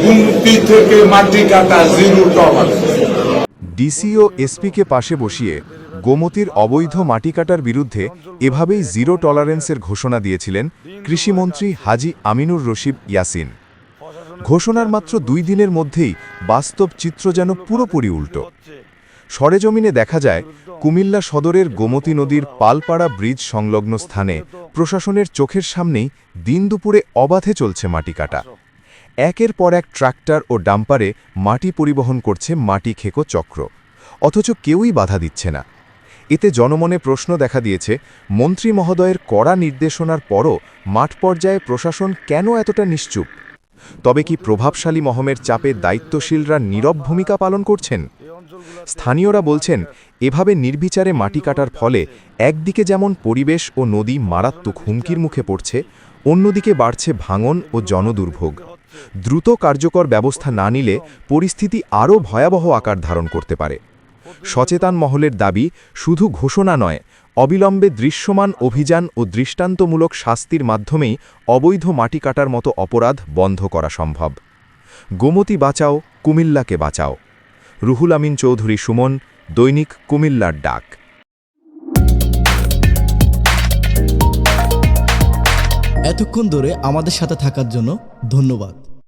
গুমতি থেকে মাটি কাটা 0 টলারেন্স। ডিসি ও এসপিকে পাশে বসিয়ে গোমতীর অবৈধ মাটি কাটার বিরুদ্ধে এভাবেই 0 টলারেন্সের ঘোষণা দিয়েছিলেন কৃষিমন্ত্রী হাজী আমিনুর রশিদ ইয়াসিন। ঘোষণার মাত্র 2 দিনের মধ্যেই বাস্তব চিত্র যেন পুরোপুরি উল্টো। সরেজমিনে দেখা যায় কুমিল্লা সদরের গোমতী নদীর পালপাড়া ব্রিজ সংলগ্ন স্থানে প্রশাসনের চোখের সামনেই দিন দুপুরে অবাধে চলছে মাটি কাটা। একের পর এক ট্রাক্টর ও ডাম্পারে মাটি পরিবহন করছে মাটি খেকো চক্র, অথচ কেউই বাধা দিচ্ছে না। এতে জনমনে প্রশ্ন দেখা দিয়েছে, মন্ত্রী মহোদয়ের কড়া নির্দেশনার পরও মাঠ পর্যায়ে প্রশাসন কেন এতটা নিশ্চুপ? তবে কি প্রভাবশালী মহমের চাপে দায়িত্বশীলরা নীরব ভূমিকা পালন করছেন? স্থানীয়রা বলছেন, এভাবে নির্বিচারে মাটি কাটার ফলে একদিকে যেমন পরিবেশ ও নদী মারাত্মক হুমকির মুখে পড়ছে, অন্যদিকে বাড়ছে ভাঙন ও জনদুর্ভোগ। দ্রুত কার্যকর ব্যবস্থা না নিলে পরিস্থিতি আরও ভয়াবহ আকার ধারণ করতে পারে। সচেতন মহলের দাবি, শুধু ঘোষণা নয়, অবিলম্বে দৃশ্যমান অভিযান ও দৃষ্টান্তমূলক শাস্তির মাধ্যমেই অবৈধ মাটি কাটার মতো অপরাধ বন্ধ করা সম্ভব। গোমতী বাঁচাও, কুমিল্লাকে বাঁচাও। রুহুল আমিন চৌধুরী সুমন, দৈনিক কুমিল্লার ডাক। এতক্ষণ ধরে আমাদের সাথে থাকার জন্য ধন্যবাদ।